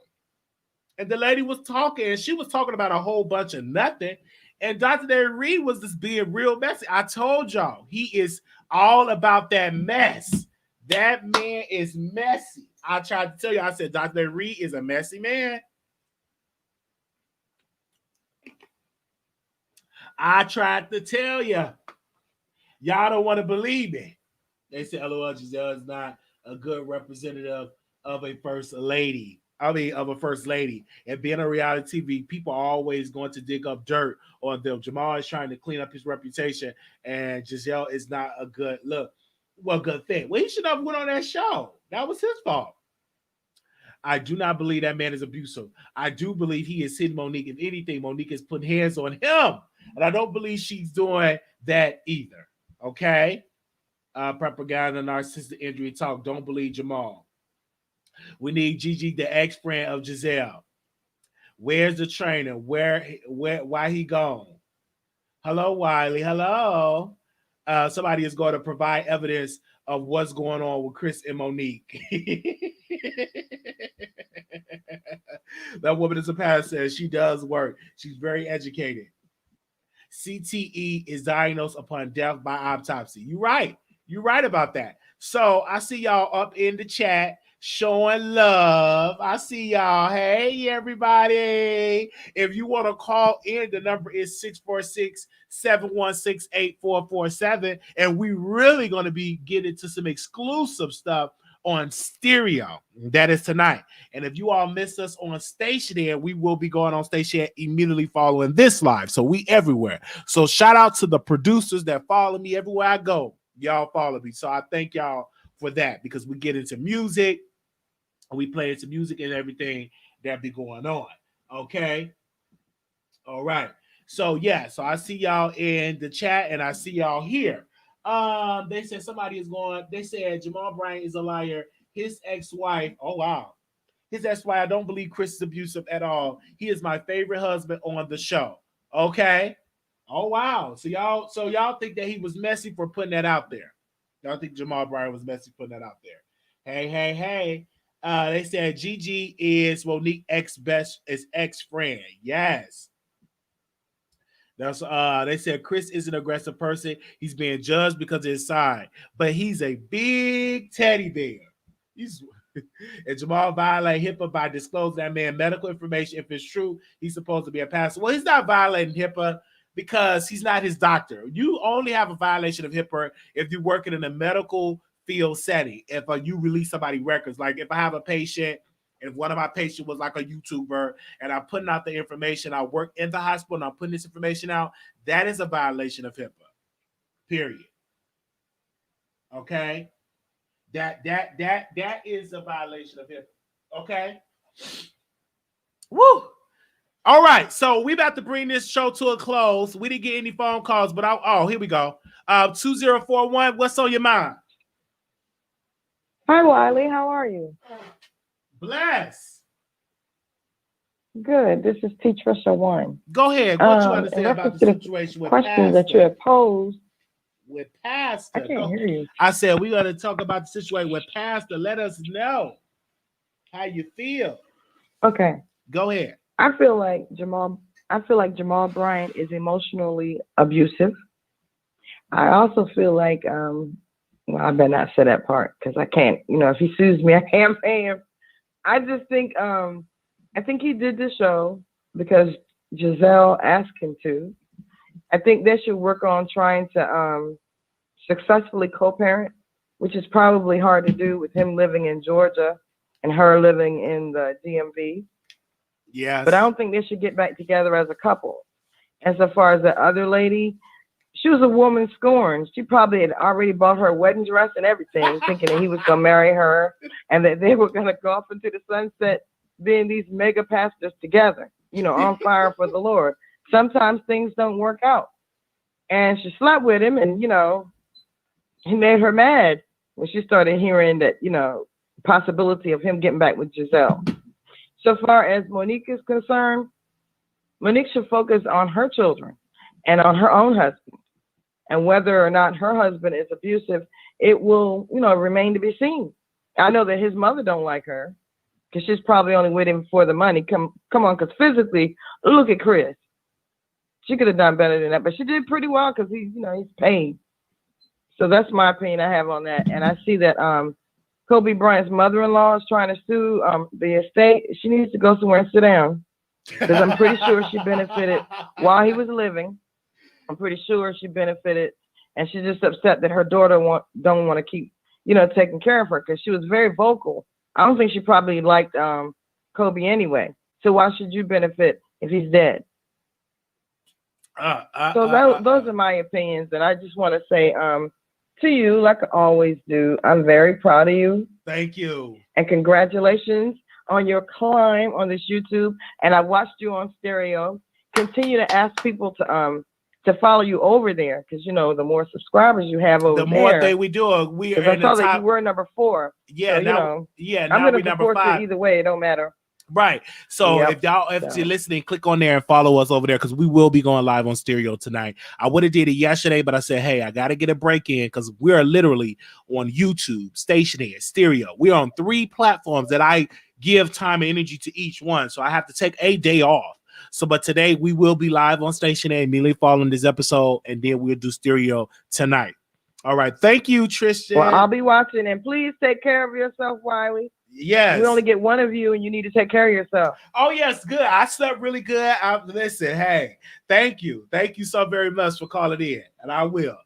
And the lady was talking, and she was talking about a whole bunch of nothing. And Dr. Larry Reed was just being real messy. I told y'all, he is all about that mess. That man is messy. I tried to tell you, I said, Dr. Larry Reed is a messy man. I tried to tell you. Y'all don't want to believe me. They said, LOL, Giselle is not a good representative of a first lady. Of a first lady. And being on reality TV, people are always going to dig up dirt on them. Jamal is trying to clean up his reputation, and Giselle is not a good good thing. Well, he should have went on that show. That was his fault. I do not believe that man is abusive. I do believe he is hitting Monique. If anything, Monique is putting hands on him. And I don't believe she's doing that either. Okay? Propaganda, narcissistic injury talk. Don't believe Jamal. We need Gigi, the ex-friend of Giselle. Where's the trainer? Why he gone? Hello, Wiley. Hello. Somebody is going to provide evidence of what's going on with Chris and Monique. That woman is a pastor. She does work. She's very educated. CTE is diagnosed upon death by autopsy. You're right. You're right about that. So I see y'all up in the chat showing love. I see y'all. Hey, everybody. If you want to call in, the number is 646-716-8447. And we really going to be getting to some exclusive stuff on stereo. That is tonight. And if you all missed us on Station, we will be going on Station immediately following this live. So we everywhere. So shout out to the producers that follow me everywhere I go. Y'all follow me. So I thank y'all for that, because we get into music. We play into music and everything that be going on. Okay. All right. So yeah. So I see y'all in the chat, and I see y'all here. They said somebody is going. They said Jamal Bryant is a liar. His ex-wife. Oh wow. His ex-wife. I don't believe Chris is abusive at all. He is my favorite husband on the show. Okay. Oh wow. So y'all think that he was messy for putting that out there? Y'all think Jamal Bryant was messy putting that out there? Hey. They said Gigi is Monique ex-friend. Yes. That's they said Chris is an aggressive person. He's being judged because of his side, but he's a big teddy bear. And Jamal violated HIPAA by disclosing that man medical information. If it's true, he's supposed to be a pastor. Well, he's not violating HIPAA because he's not his doctor. You only have a violation of HIPAA if you're working in a medical field setting. If you release somebody records, like if I have a patient, if one of my patients was like a YouTuber and I'm putting out the information, I work in the hospital and I'm putting this information out, that is a violation of HIPAA. Period. Okay. That is a violation of HIPAA. Okay. Woo. All right. So we about to bring this show to a close. We didn't get any phone calls, but here we go. 2041. What's on your mind? Hi, Wiley. How are you? Bless. Good. This is T. Trisha One. Go ahead. What you want to say about the situation with questions that you have posed? with I Pastor. can't hear you. I said we're gonna talk about the situation with Pastor. Let us know how you feel. Okay. Go ahead. I feel like Jamal Bryant is emotionally abusive. I also feel like well, I better not say that part because I can't, if he sues me, I can't pay him. I just think I think he did the show because Giselle asked him to. I think they should work on trying to successfully co-parent, which is probably hard to do with him living in Georgia and her living in the DMV. Yes. But I don't think they should get back together as a couple. And so far as the other lady, she was a woman scorned. She probably had already bought her a wedding dress and everything, thinking that he was going to marry her and that they were going to go off into the sunset being these mega pastors together, on fire for the Lord. Sometimes things don't work out. And she slept with him and, he made her mad when she started hearing that, possibility of him getting back with Giselle. So far as Monique is concerned, Monique should focus on her children and on her own husband. And whether or not her husband is abusive, it will, remain to be seen. I know that his mother don't like her because she's probably only with him for the money. Come on, because physically, look at Chris. She could have done better than that, but she did pretty well because he's paid. So that's my opinion I have on that. And I see that Kobe Bryant's mother-in-law is trying to sue the estate. She needs to go somewhere and sit down because I'm pretty sure she benefited while he was living. I'm pretty sure she benefited, and she's just upset that her daughter don't want to keep, taking care of her because she was very vocal. I don't think she probably liked Kobe anyway. So why should you benefit if he's dead? Those are my opinions, and I just want to say to you, like I always do, I'm very proud of you. Thank you. And congratulations on your climb on this YouTube. And I watched you on Stereo. Continue to ask people to follow you over there because the more subscribers you have over there, the more thing we do. We are I saw that you were number 4. Yeah, so, now I'm we gonna number support 5. you either way. It don't matter. Right. So if you're listening, click on there and follow us over there because we will be going live on Stereo tonight. I would have did it yesterday, but I said, hey, I got to get a break in because we are literally on YouTube, Stationhead, Stereo. We're on 3 platforms that I give time and energy to each one. So I have to take a day off. So, but today we will be live on Stationhead immediately following this episode, and then we'll do Stereo tonight. All right. Thank you, Tristan. Well, I'll be watching, and please take care of yourself, Wiley. Yes. We only get one of you, and you need to take care of yourself. Oh, yes. Good. I slept really good. Listen, hey, thank you. Thank you so very much for calling in, and I will.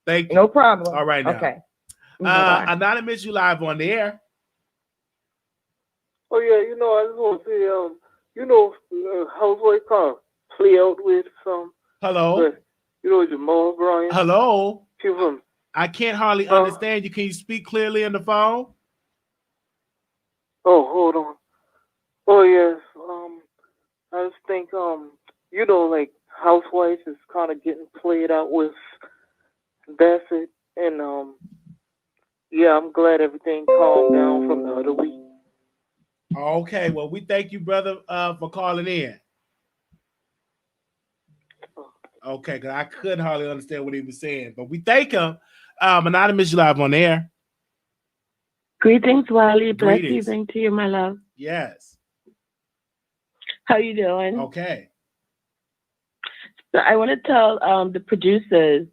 Thank you. No problem. All right, now. Okay. Anonymous, you live on the air. Oh, yeah. I just want to say, Housewives kind of play out with some. Hello? But, Jamal Bryant. Hello? People, I can't hardly understand you. Can you speak clearly on the phone? Oh, hold on. Oh, yes. I just think, like Housewives is kind of getting played out with Bassett. And, I'm glad everything calmed down from the other week. Okay. Well, we thank you, brother, for calling in. Okay, because I couldn't hardly understand what he was saying. But we thank him. Anonymous, you live on the air. Greetings, Wiley. Blessed evening to you, my love. Yes. How you doing? Okay. So I want to tell the producers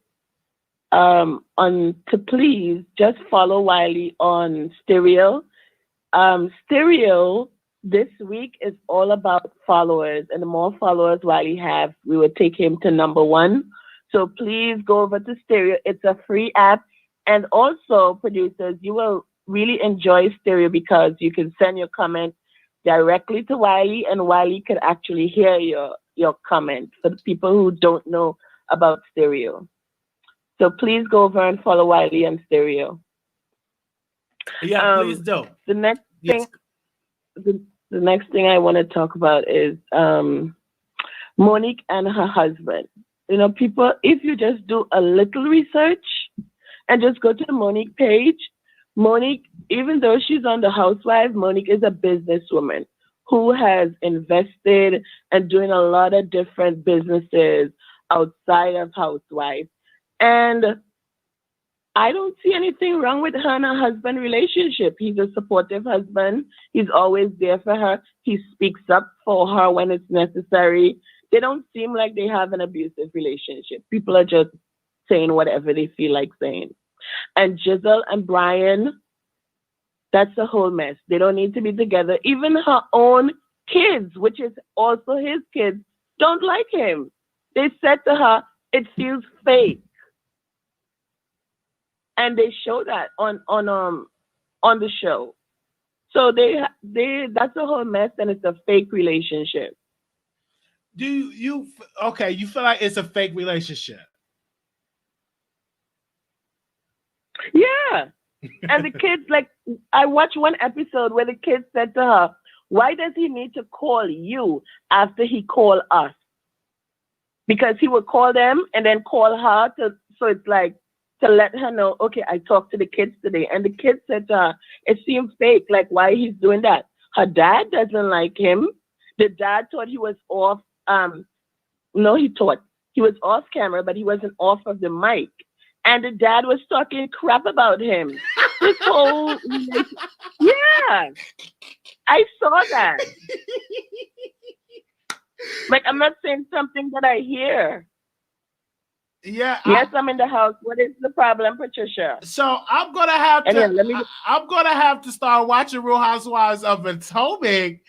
to please just follow Wiley on Stereo. Stereo this week is all about followers, and the more followers Wiley have, we will take him to number 1. So please go over to Stereo. It's a free app, and also producers, you will really enjoy Stereo because you can send your comment directly to Wiley, and Wiley can actually hear your comment for the people who don't know about Stereo. So please go over and follow Wiley on Stereo. Yeah, please do. The next thing, the next thing I want to talk about is Monique and her husband. People, if you just do a little research and just go to the Monique page, Monique, even though she's on the Housewives, Monique is a businesswoman who has invested and doing a lot of different businesses outside of Housewives. And I don't see anything wrong with her and her husband relationship. He's a supportive husband. He's always there for her. He speaks up for her when it's necessary. They don't seem like they have an abusive relationship. People are just saying whatever they feel like saying. And Giselle and Brian, that's a whole mess. They don't need to be together. Even her own kids, which is also his kids, don't like him. They said to her, it feels fake. And they show that on the show. So they that's a whole mess, and it's a fake relationship. Do you okay? You feel like it's a fake relationship? Yeah. And the kids, like, I watched one episode where the kids said to her, why does he need to call you after he called us? Because he would call them and then call her so it's like to let her know, okay, I talked to the kids today. And the kids said to her, it seems fake, like why he's doing that. Her dad doesn't like him. The dad thought he was off. No, he thought he was off camera, but he wasn't off of the mic. And the dad was talking crap about him. This whole, yeah, I saw that. Like, I'm not saying something that I hear. Yeah. Yes, I'm in the house. What is the problem, Patricia? So I'm gonna have to. Anyway, I'm gonna have to start watching Real Housewives of Potomac,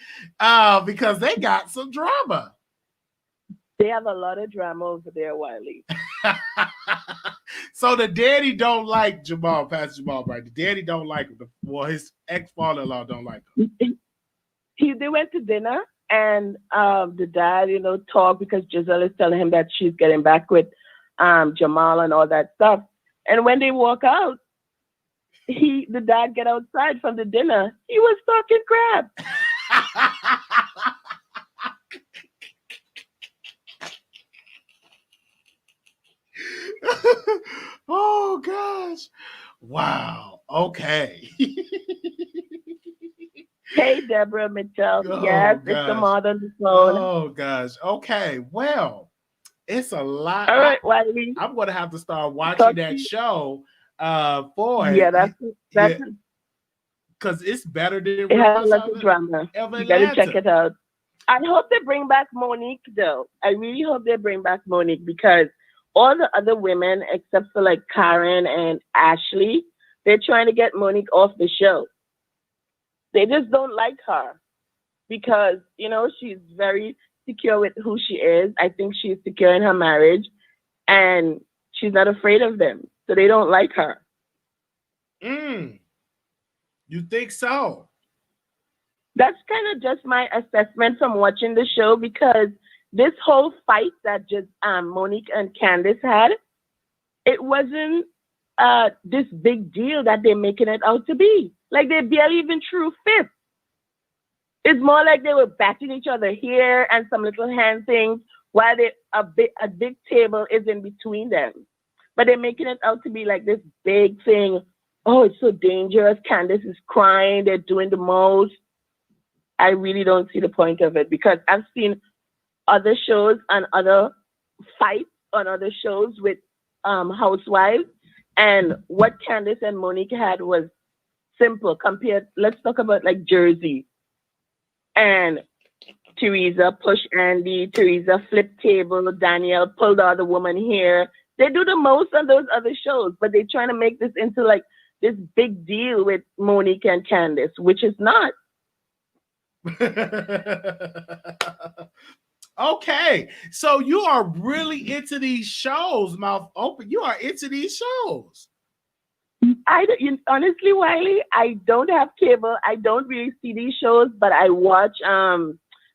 because they got some drama. They have a lot of drama over there, Wiley. So the daddy don't like Pastor Jamal Bryant. The daddy don't like him. Well, his ex-father-in-law don't like him. They went to dinner, and the dad, talked because Giselle is telling him that she's getting back with Jamal and all that stuff. And when they walk out, the dad get outside from the dinner. He was talking crap. Oh gosh. Wow. Okay. Hey, Deborah Mitchell. Oh, yes, gosh. it's the mod on the phone. Oh gosh. Okay. Well, it's a lot. All right, Wiley. I'm gonna have to start watching that show for it. Yeah, that's because it's better than it has a lot of drama. You gotta check it out. I hope they bring back Monique though. I really hope they bring back Monique because all the other women, except for like Karen and Ashley, they're trying to get Monique off the show. They just don't like her because, she's very secure with who she is. I think she's secure in her marriage and she's not afraid of them. So they don't like her. You think so? That's kind of just my assessment from watching the show because this whole fight that just Monique and Candace had, it wasn't this big deal that they're making it out to be. Like they barely even true fifth. It's more like they were batting each other here and some little hand things while a big table is in between them. But they're making it out to be like this big thing. Oh, it's so dangerous. Candace is crying. They're doing the most. I really don't see the point of it because I've seen other shows and other fights on other shows with housewives, and what Candace and Monique had was simple compared. Let's talk about like Jersey and Teresa pushed Andy, Teresa flipped table, Danielle pulled the other woman here. They do the most on those other shows, but they're trying to make this into like this big deal with Monique and Candace, which is not. Okay, so you are really into these shows, mouth open. You are into these shows. Honestly, Wiley, I don't have cable. I don't really see these shows, but I watch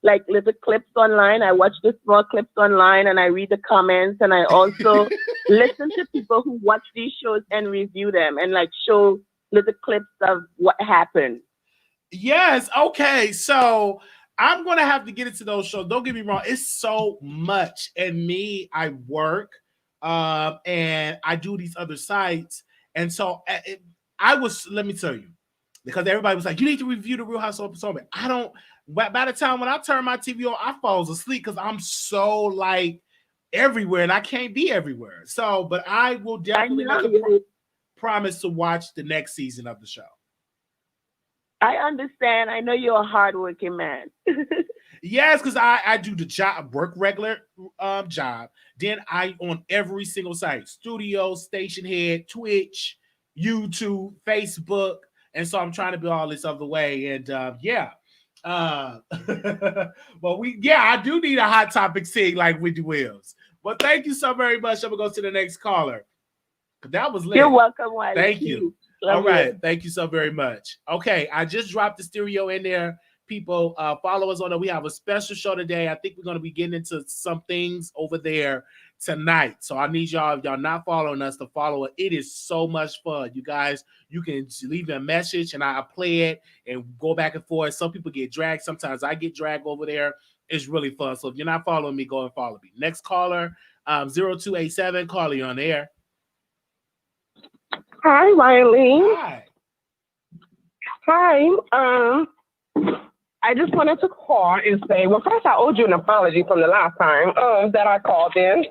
like little clips online. I watch the small clips online, and I read the comments, and I also listen to people who watch these shows and review them, and like show little clips of what happened. Yes. Okay. So I'm going to have to get into those shows. Don't get me wrong. It's so much. And me, I work and I do these other sites. And so let me tell you, because everybody was like, you need to review the Real Housewives of Potomac. I don't, by the time when I turn my TV on, I fall asleep because I'm so like everywhere and I can't be everywhere. So, but I will definitely promise to watch the next season of the show. I understand. I know you're a hardworking man. Yes, because I do the job, work regular job. Then I on every single site, studio, station head, Twitch, YouTube, Facebook. And so I'm trying to be all this other way. And yeah. But I do need a hot topic scene like Wendy Wills. But thank you so very much. I'm gonna go to the next caller. That was lit. You're welcome, Wiley. Thank you. All right. Thank you so very much. Okay, I just dropped the stereo in there. People, follow us on it. We have a special show today. I think we're gonna be getting into some things over there tonight. So I need y'all, if y'all not following us, to follow it. It is so much fun. You guys, you can leave a message and I play it and go back and forth. Some people get dragged. Sometimes I get dragged over there. It's really fun. So if you're not following me, go and follow me. Next caller, 0287, caller, you on the air. Hi, Wiley. Hi. I just wanted to call and say, well, first I owed you an apology from the last time that I called in.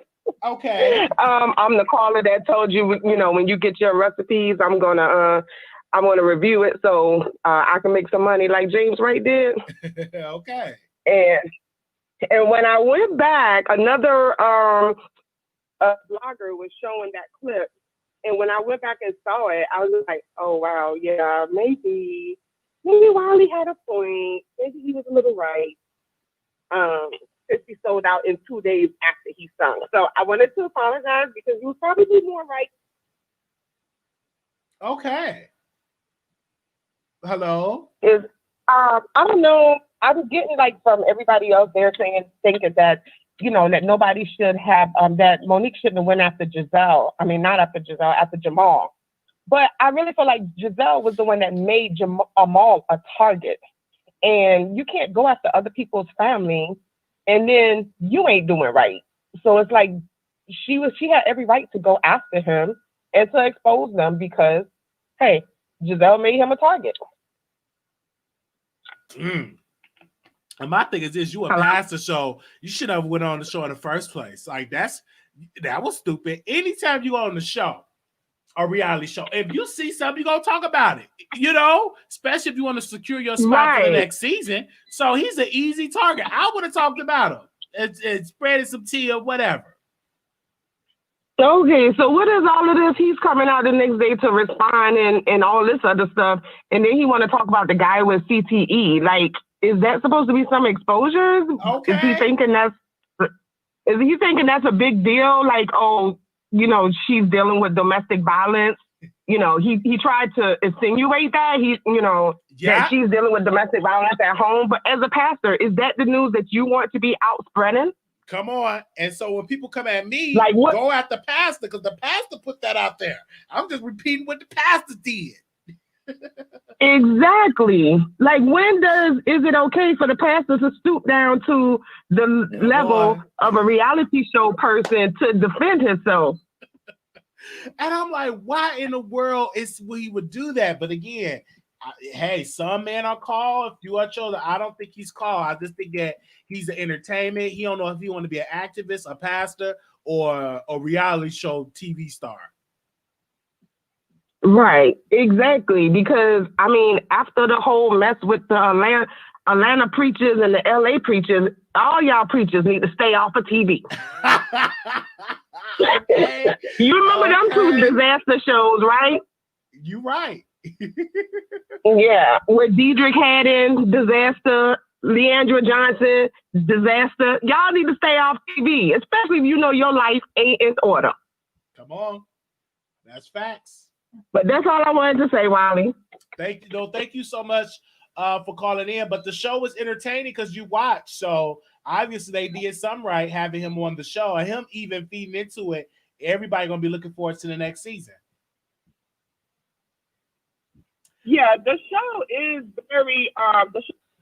Okay. I'm the caller that told you, you know, when you get your recipes, I'm gonna review it so I can make some money like James Wright did. Okay. And when I went back, another blogger was showing that clip. And when I went back and saw it, I was just like, oh, wow, yeah, maybe Wiley had a point. Maybe he was a little right. Since he sold out in 2 days after he sung. So I wanted to apologize because you would probably be more right. Okay. Hello? I don't know. I was getting like from everybody else there thinking that, you know, that nobody should have, that Monique shouldn't have went after Giselle. I mean, not after Giselle, after Jamal. But I really feel like Giselle was the one that made Jamal a target. And you can't go after other people's family and then you ain't doing right. So it's like she had every right to go after him and to expose them because, hey, Giselle made him a target. And my thing is this, you a pastor show, you should have went on the show in the first place. Like that was stupid. Anytime you go on the show, a reality show, if you see something, you're gonna talk about it, you know, especially if you want to secure your spot for the next season. So he's an easy target. I would have talked about him and spreading some tea or whatever. Okay, so what is all of this? He's coming out the next day to respond and all this other stuff, and then he want to talk about the guy with CTE. Like, is that supposed to be some exposure? Okay. Is he thinking that's a big deal? Like, oh, you know, she's dealing with domestic violence. You know, he tried to insinuate that that she's dealing with domestic violence at home. But as a pastor, is that the news that you want to be out spreading? Come on. And so when people come at me, like, go at the pastor because the pastor put that out there. I'm just repeating what the pastor did. Exactly. Like, is it okay for the pastor to stoop down to the level of a reality show person to defend himself? And I'm like, why in the world will he would do that? But again, hey, some men are called, a few are chosen. I don't think he's called. I just think that he's an entertainment. He don't know if he want to be an activist, a pastor, or a reality show TV star. Right, exactly. Because I mean, after the whole mess with the Atlanta preachers and the LA preachers, all y'all preachers need to stay off of TV. Okay. You remember them two disaster shows, right? You right. Yeah, where Diedrich Haddon, disaster, Leandra Johnson, disaster. Y'all need to stay off TV, especially if you know your life ain't in order. Come on. That's facts. But that's all I wanted to say, Wiley. Thank you so much for calling in. But the show was entertaining because you watched. So obviously they did something right having him on the show and him even feeding into it. Everybody gonna be looking forward to the next season. Yeah, the show is very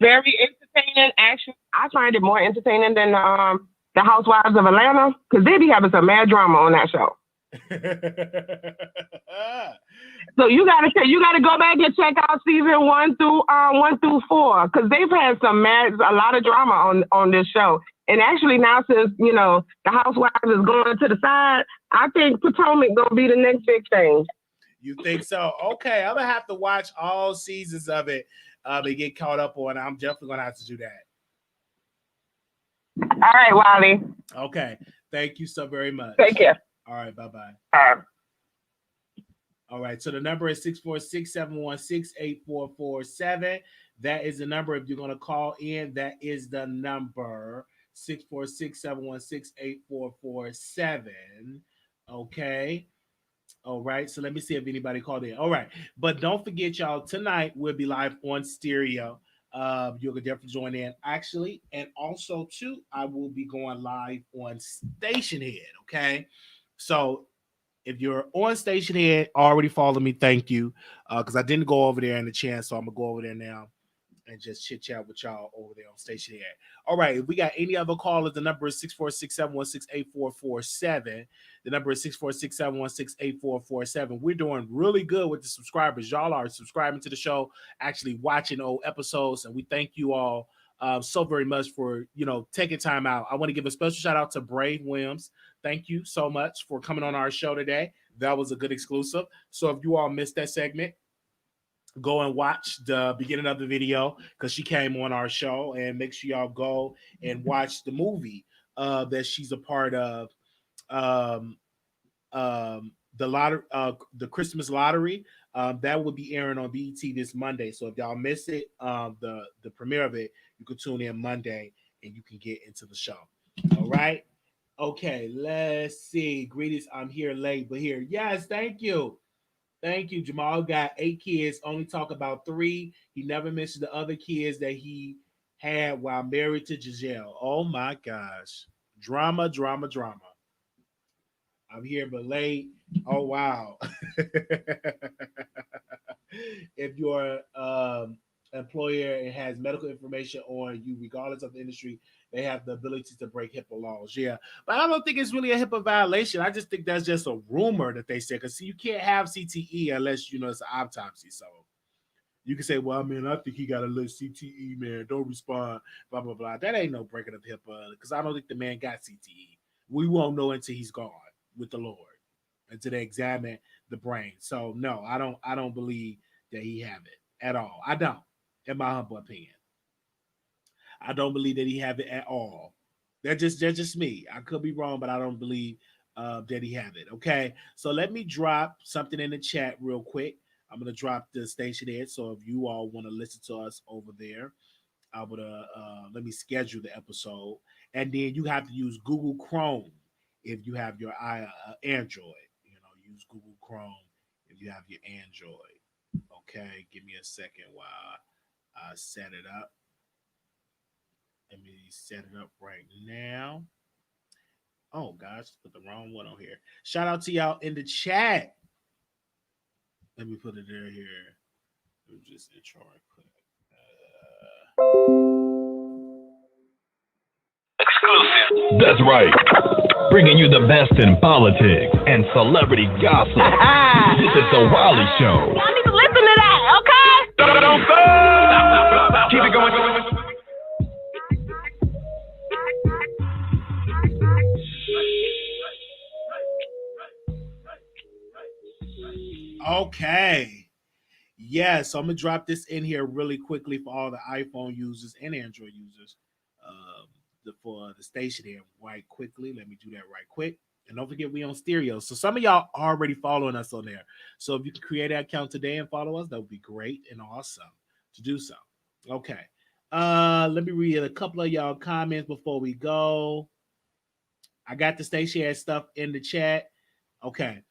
entertaining. Actually, I find it more entertaining than the Housewives of Atlanta because they be having some mad drama on that show. So you gotta go back and check out season 1 through 4 because they've had a lot of drama on this show. And actually now since the Housewives is going to the side, I think Potomac gonna be the next big thing. You think so? Okay, I'm gonna have to watch all seasons of it and get caught up on it. I'm definitely gonna have to do that. All right, Wiley. Okay, thank you so very much. Take care. All right, bye-bye. All right. All right, so the number is 646-716-8447. That is the number if you're going to call in. That is the number 646-716-8447. Okay. All right, so let me see if anybody called in. All right, but don't forget, y'all, tonight we'll be live on stereo. You can definitely join in, actually, and also too, I will be going live on Station Head. Okay, so if you're on Station Head, already follow me. Thank you, because I didn't go over there in the chat, so I'm gonna go over there now and just chit chat with y'all over there on Station Head. All right, if we got any other callers, the number is 646-716-8447. The number is 646-716-8447. We're doing really good with the subscribers. Y'all are subscribing to the show, actually watching old episodes, and we thank you all so very much for taking time out. I want to give a special shout out to Brave Williams. Thank you so much for coming on our show today. That was a good exclusive. So if you all missed that segment, go and watch the beginning of the video because she came on our show, and make sure y'all go and watch the movie that she's a part of. The lottery, the Christmas lottery, that will be airing on BET this Monday. So if y'all miss it, the premiere of it, you can tune in Monday and you can get into the show. All right. Okay, let's see. Greetings. I'm here late, but here. Yes, thank you. Thank you. Jamal got 8 kids, only talk about 3. He never mentioned the other kids that he had while married to Giselle. Oh my gosh. Drama, drama, drama. I'm here but late. Oh wow. If your employer has medical information on you, regardless of the industry, they have the ability to break HIPAA laws. Yeah, but I don't think it's really a HIPAA violation. I just think that's just a rumor that they said. Because you can't have CTE unless it's an autopsy. So you can say, well, man, I think he got a little CTE, man. Don't respond, blah, blah, blah. That ain't no breaking of HIPAA because I don't think the man got CTE. We won't know until he's gone with the Lord, until they examine the brain. So no, I don't believe that he have it at all. I don't, in my humble opinion. I don't believe that he have it at all. That's just me. I could be wrong, but I don't believe that he have it. Okay, so let me drop something in the chat real quick. I'm gonna drop the station ad. So if you all want to listen to us over there, I would let me schedule the episode, and then you have to use Google Chrome if you have your Android. Use Google Chrome if you have your Android. Okay, give me a second while I set it up. Let me set it up right now. Oh gosh, put the wrong one on here. Shout out to y'all in the chat. Let me put it there here. Let me just intro right quick. Exclusive. That's right. Bringing you the best in politics and celebrity gossip. This is the Wiley Show. Y'all need to listen to that, okay? Don't stop. Keep it going. Okay. Yeah, so I'm gonna drop this in here really quickly for all the iPhone users and Android users. For the station here right quickly. Let me do that right quick. And don't forget we on stereo. So some of y'all already following us on there. So if you can create an account today and follow us, that would be great and awesome to do so. Okay. Let me read a couple of y'all comments before we go. I got the station ad stuff in the chat. Okay.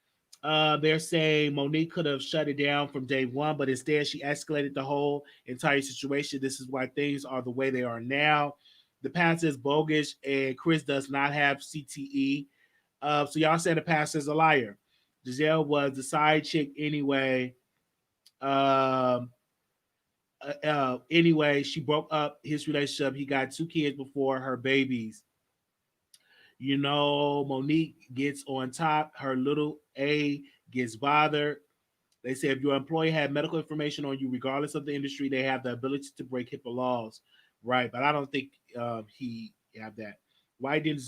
They're saying Monique could have shut it down from day one, but instead she escalated the whole entire situation. This is why things are the way they are now. The pastor is bogus, and Chris does not have CTE. So y'all said the pastor is a liar. Giselle was the side chick anyway. Anyway, she broke up his relationship. He got 2 kids before her babies. Monique gets on top. Her little A gets bothered. They say if your employer had medical information on you, regardless of the industry, they have the ability to break HIPAA laws. Right, but I don't think he have that. Why didn't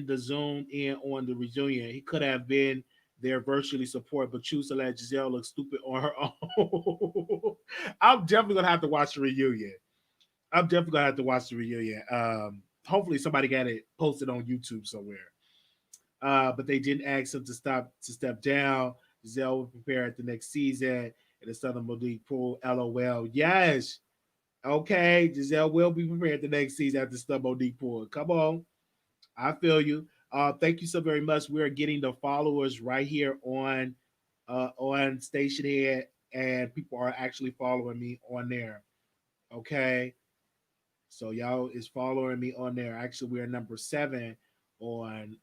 the Zoom in on the reunion? He could have been their virtually support, but choose to let Giselle look stupid on her own. I'm definitely gonna have to watch the reunion. I'm definitely gonna have to watch the reunion. Hopefully somebody got it posted on YouTube somewhere. But they didn't ask him to step down. Giselle will prepare at the next season. And the Southern Monique Pool, LOL. Yes. Okay. Giselle will be prepared the next season after Southern Monique Pool. Come on. I feel you. Thank you so very much. We are getting the followers right here on Station Head, and people are actually following me on there. Okay. So y'all is following me on there. Actually, we're number 7 on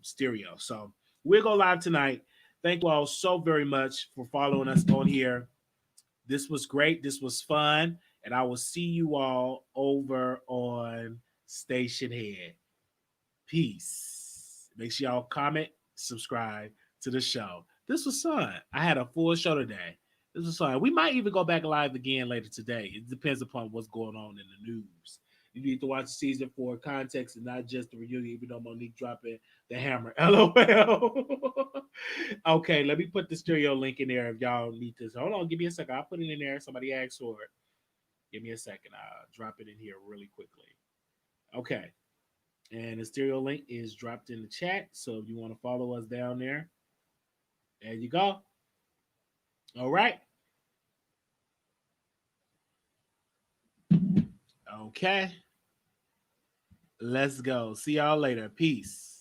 stereo. So we'll go live tonight. Thank you all so very much for following us on here. This was great. This was fun. And I will see you all over on Station Head. Peace. Make sure y'all comment, subscribe to the show. This was fun. I had a full show today. This was fun. We might even go back live again later today. It depends upon what's going on in the news. You need to watch season 4 context and not just the reunion, even though Monique dropping the hammer. LOL. Okay, let me put the stereo link in there if y'all need this. Hold on, give me a second. I'll put it in there. Somebody asked for it. Give me a second. I'll drop it in here really quickly. Okay. And the stereo link is dropped in the chat. So if you want to follow us down there, there you go. All right. Okay. Let's go. See y'all later. Peace.